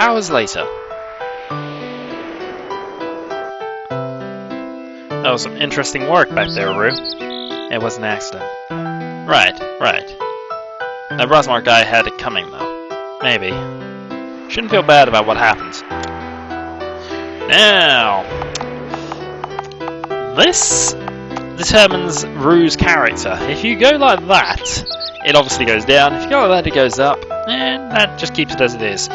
Hours later. That was some interesting work back there, Rue. It was an accident. Right. That Rosmar guy had it coming, though. Maybe. Shouldn't feel bad about what happened. Now, this determines Rue's character. If you go like that, it obviously goes down. If you go like that, it goes up. And that just keeps it as it is.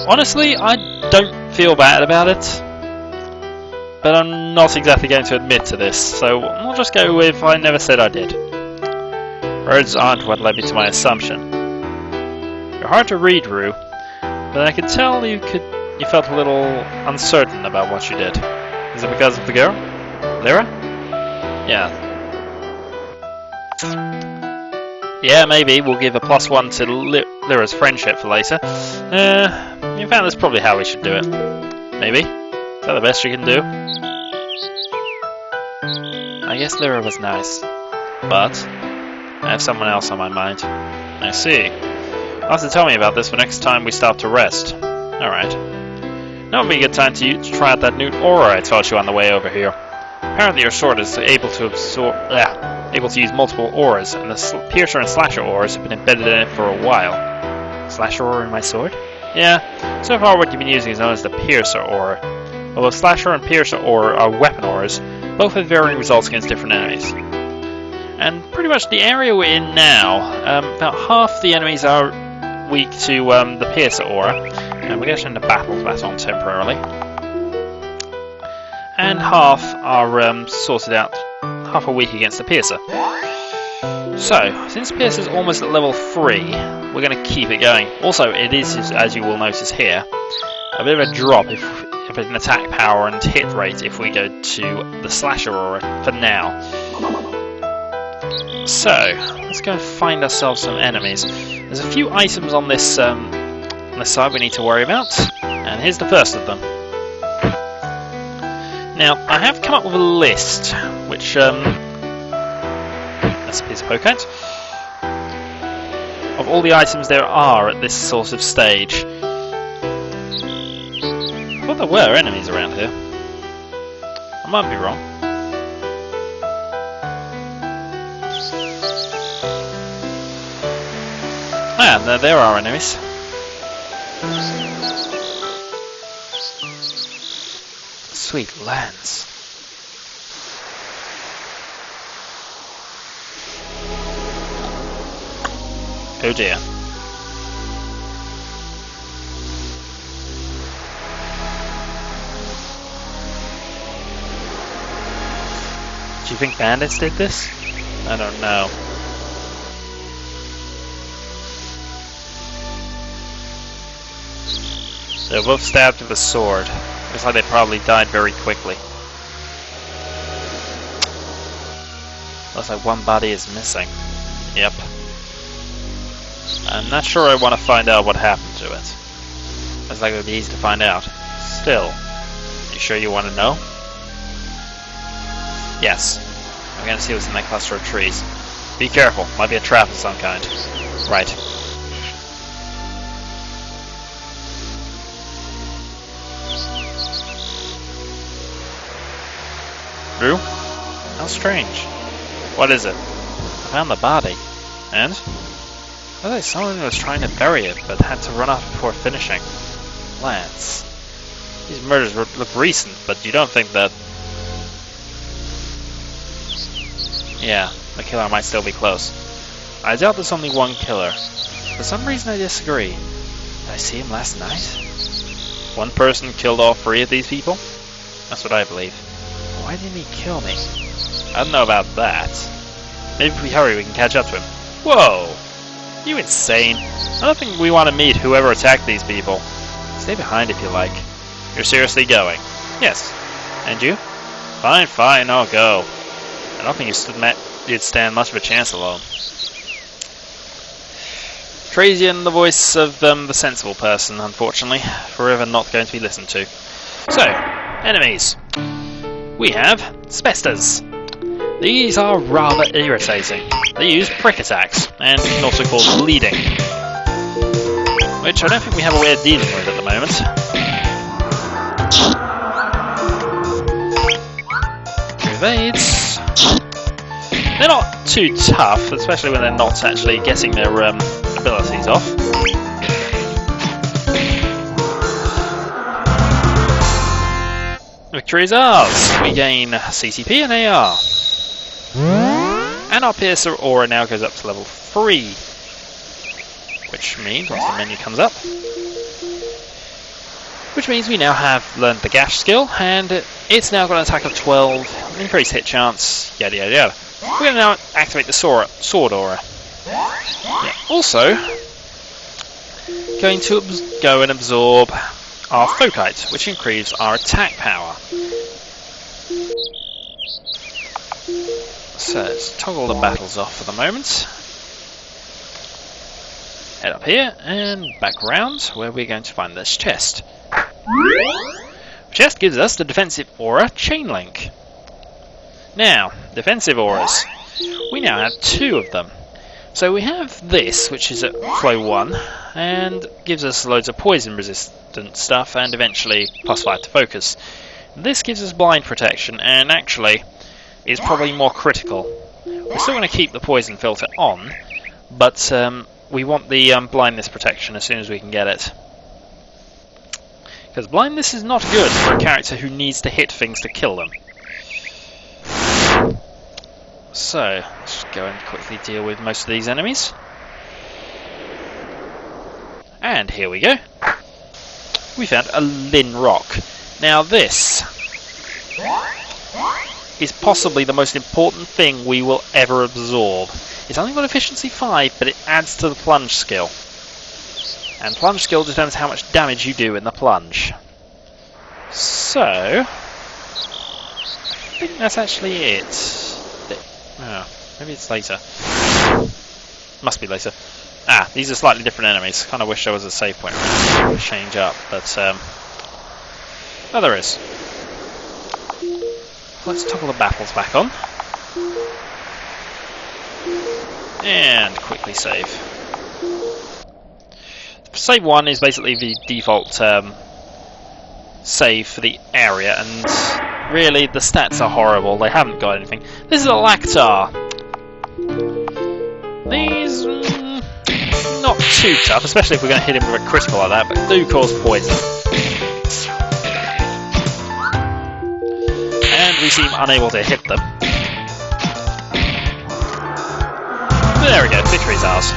Honestly, I don't feel bad about it. But I'm not exactly going to admit to this, so I'll just go with I never said I did. Words aren't what led me to my assumption. You're hard to read, Rue, but I could tell you felt a little uncertain about what you did. Is it because of the girl? Lyra? Yeah. Yeah, maybe. We'll give a +1 to Lyra's friendship for later. In fact, that's probably how we should do it. Maybe. Is that the best you can do? I guess Lyra was nice, but I have someone else on my mind. I see. You'll have to tell me about this the next time we stop to rest. Alright. Now would be a good time to try out that new aura I taught you on the way over here. Apparently your sword is able to use multiple auras, and the Piercer and Slasher auras have been embedded in it for a while. Slasher aura in my sword? Yeah, so far what you've been using is known as the Piercer aura. Although Slasher and Piercer aura are weapon auras, both have varying results against different enemies. And pretty much the area we're in now, about half the enemies are weak to the Piercer aura, and we're getting into battle for that on temporarily. And half are sorted out, half are weak against the Piercer. So, since Piercer's almost at level 3, we're going to keep it going. Also, it is, as you will notice here, a bit of a drop if an attack power and hit rate if we go to the Slasher aura for now. So, let's go and find ourselves some enemies. There's a few items on this side we need to worry about, and here's the first of them. Now, I have come up with a list, which, that's a piece of poke-out, of all the items there are at this sort of stage. I thought there were enemies around here. I might be wrong. Ah, there are enemies. Sweet lands. Oh dear. Do you think Bandits did this? I don't know. They were both stabbed with a sword. Looks like they probably died very quickly. Looks like one body is missing. Yep. I'm not sure I want to find out what happened to it. Looks like it would be easy to find out. Still, you sure you want to know? Yes. I'm gonna see what's in that cluster of trees. Be careful, might be a trap of some kind. Right. Drew? How strange. What is it? I found the body. And? Looks like someone was trying to bury it, but had to run off before finishing. Lance. These murders look recent, but you don't think that... Yeah, the killer might still be close. I doubt there's only one killer. For some reason I disagree. Did I see him last night? One person killed all 3 of these people? That's what I believe. Why didn't he kill me? I don't know about that. Maybe if we hurry we can catch up to him. Whoa! You insane? I don't think we want to meet whoever attacked these people. Stay behind if you like. You're seriously going? Yes. And you? Fine, fine, I'll go. I don't think you'd stand much of a chance alone. Trazian, the voice of the sensible person, unfortunately. Forever not going to be listened to. So, enemies. We have Spesters. These are rather irritating. They use prick attacks, and can also cause bleeding. which I don't think we have a way of dealing with at the moment. Evades. They're not too tough, especially when they're not actually getting their abilities off. Victory is ours! We gain CCP and AR. And our Piercer Aura now goes up to level 3. Which means, once the menu comes up, which means we now have learned the Gash skill, and it's now got an attack of 12, increased hit chance, yada yada yada. We're going to now activate the Sword Aura. Yeah. Also, going to go and absorb our Focite, which increases our attack power. So let's toggle the battles off for the moment. Head up here and back round where we're going to find this chest. The chest gives us the defensive aura chain link. Now, defensive auras. We now have 2 of them. So we have this, which is at flow 1, and gives us loads of poison resistant stuff and eventually +5 to focus. This gives us blind protection and actually is probably more critical. We're still going to keep the poison filter on, but we want the blindness protection as soon as we can get it. Because blindness is not good for a character who needs to hit things to kill them. So, let's go and quickly deal with most of these enemies. And here we go. We found a Lin Rock. Now this is possibly the most important thing we will ever absorb. It's only got efficiency 5, but it adds to the plunge skill. And plunge skill determines how much damage you do in the plunge. So, I think that's actually it. Oh, maybe it's later. Must be later. Ah, these are slightly different enemies. Kind of wish there was a save point to change up, but oh, there is. Let's toggle the battles back on. And quickly save. Save 1 is basically the default save for the area, and really the stats are horrible. They haven't got anything. This is a Lactar. These not too tough, especially if we're going to hit him with a critical like that, but do cause poison. And we seem unable to hit them. But there we go, victory's ours.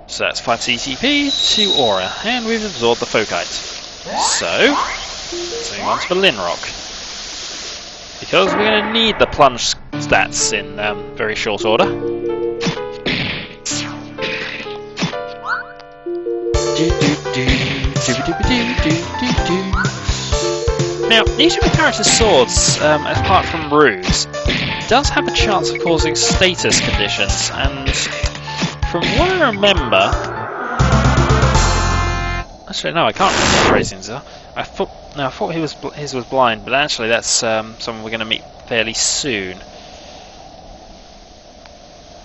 So that's 5 CCP, 2 Aura, and we've absorbed the Focite. So, let's move on to the Lin Rock. Because we're going to need the plunge stats in very short order. Now, each of the character's swords, apart from Rue's, does have a chance of causing status conditions, and from what I remember... Actually, no, I can't remember what tracings are. I thought his was blind, but actually that's someone we're going to meet fairly soon.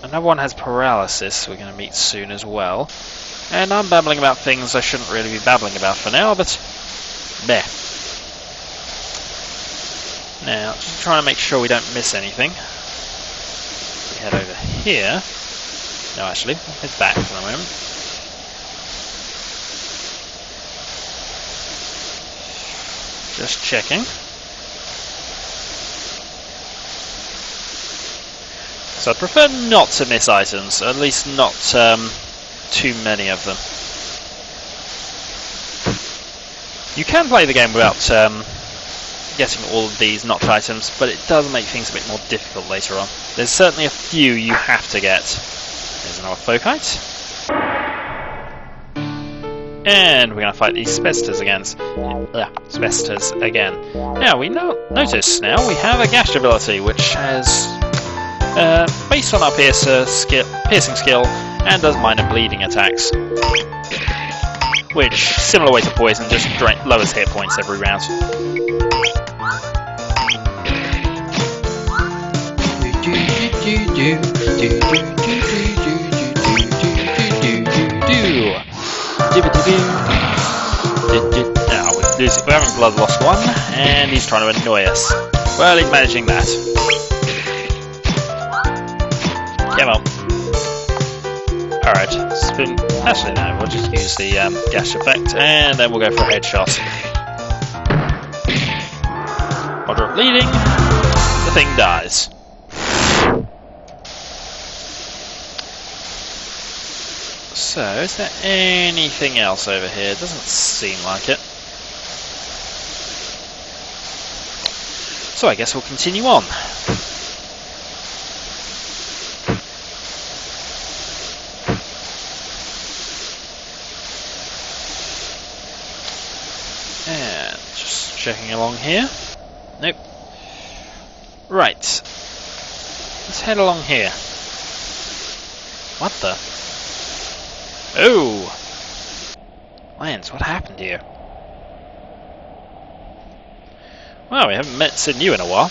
Another one has paralysis, we're going to meet soon as well. And I'm babbling about things I shouldn't really be babbling about for now, but... There. Now, just trying to make sure we don't miss anything. We head over here. No, actually, we'll head back for the moment. Just checking. So I prefer not to miss items, at least not too many of them. You can play the game without getting all of these knocked items, but it does make things a bit more difficult later on. There's certainly a few you have to get. There's another Focite. And we're going to fight these Spectres again. Now, we notice now we have a Gash ability, which has, based on our piercing skill, and does minor bleeding attacks. Which, similar way to poison, just lowers hit points every round. Now we're having blood loss 1, and he's trying to annoy us. Well, he's managing that. Come on. Alright, spin. Actually, no, we'll just use the gash effect, and then we'll go for a headshot. Moderate bleeding, the thing dies. So, is there anything else over here? Doesn't seem like it. So I guess we'll continue on. And just checking along here. Nope. Right. Let's head along here. What the? Oh! Lance, what happened here? Well, we haven't seen you in a while.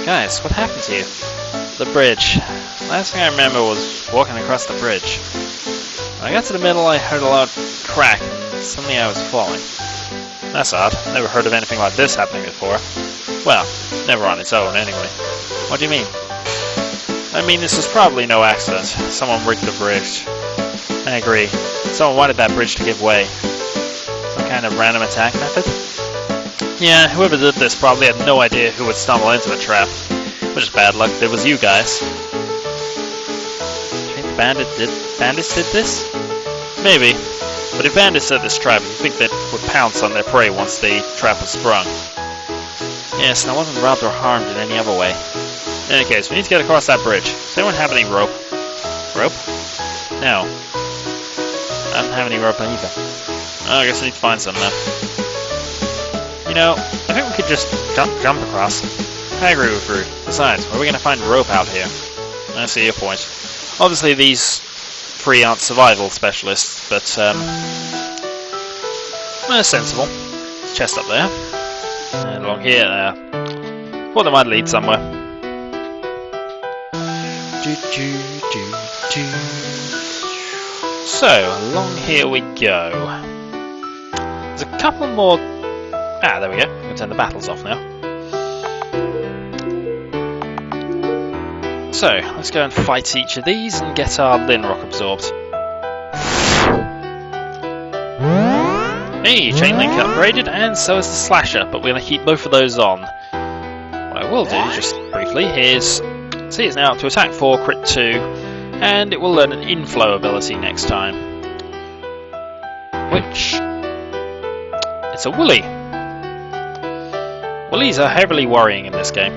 Guys, what happened to you? The bridge. Last thing I remember was walking across the bridge. When I got to the middle, I heard a loud crack, and suddenly I was falling. That's odd. Never heard of anything like this happening before. Well, never on its own, anyway. What do you mean? I mean, this was probably no accident. Someone rigged the bridge. I agree. Someone wanted that bridge to give way. Some kind of random attack method? Yeah, whoever did this probably had no idea who would stumble into the trap. Which is bad luck. It was you guys. Do you think Bandits did this? Maybe. But if Bandits set this trap, you'd think they would pounce on their prey once the trap was sprung. Yes, and I wasn't robbed or harmed in any other way. In any case, we need to get across that bridge. Does anyone have any rope? Rope? No. I don't have any rope either. Oh, I guess I need to find some now. You know, I think we could just jump across. I agree with Rude. Besides, where are we going to find rope out here? I see your point. Obviously, these three aren't survival specialists, but, sensible. Chest up there. And along here, thought they might lead somewhere. So, along here we go. There's a couple more... Ah, there we go. We can turn the battles off now. So, let's go and fight each of these and get our Linrock absorbed. Hey, Chain Link upgraded, and so is the Slasher, but we're going to keep both of those on. What I will do, just briefly, is... See, it's now up to attack 4, crit 2, and it will learn an inflow ability next time. Which... It's a Woolly. Woolies are heavily worrying in this game.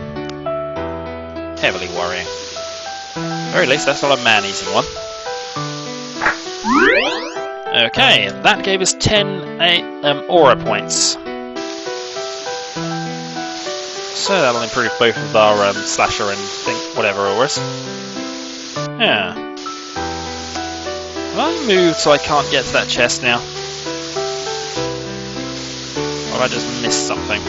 Heavily worrying. At the very least, that's not a man-eating one. Okay, that gave us 10 aura points. So that'll improve both of our Slasher and whatever it was. Yeah. Have I moved so I can't get to that chest now? Or have I just missed something?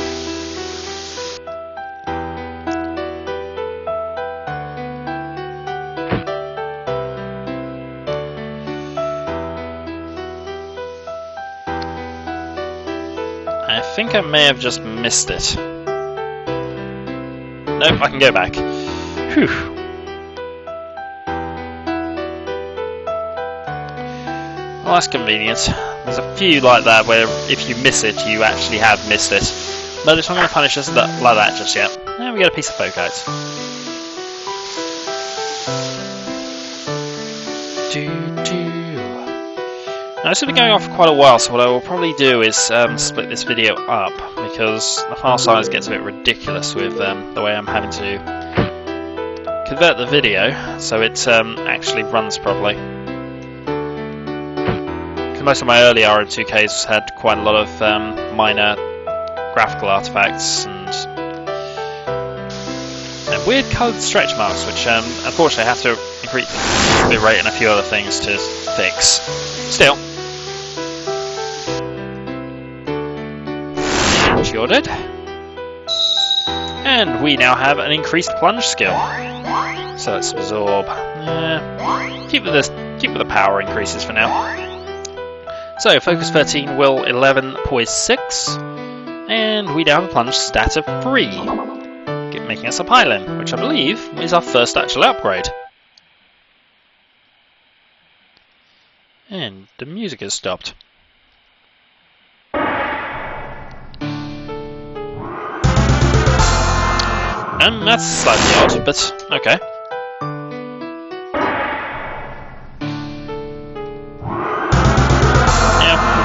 I think I may have just missed it. Nope, I can go back. Whew. Well, that's convenient. There's a few like that where if you miss it, you actually have missed it. But it's not going to punish us like that just yet. And we get a piece of Focite. Now, this has been going on for quite a while, so what I will probably do is split this video up, because the file size gets a bit ridiculous with the way I'm having to convert the video so it actually runs properly. Because most of my early RM2ks had quite a lot of minor graphical artifacts and weird coloured stretch marks, which unfortunately I have to increase the bit rate and a few other things to fix. Still. Shielded. And we now have an increased plunge skill. So let's absorb. Keep with the power increases for now. So, Focus 13, Will 11, Poise 6, and we now have a Plunge stat of 3, making us a Pylon, which I believe is our first actual upgrade. And the music has stopped. That's slightly odd, but okay.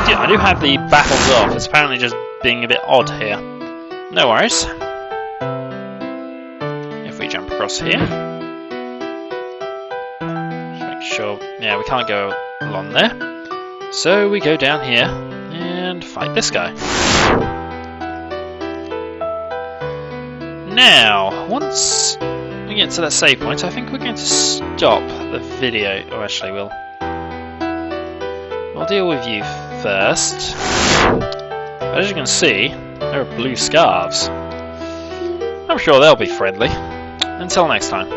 Yeah, I do have the battles off. It's apparently just being a bit odd here. No worries. If we jump across here. Just make sure... Yeah, we can't go along there. So we go down here and fight this guy. Now, once we get to that save point, I think we're going to stop the video. Oh, actually, we'll deal with you first. As you can see, there are blue scarves. I'm sure they'll be friendly. Until next time.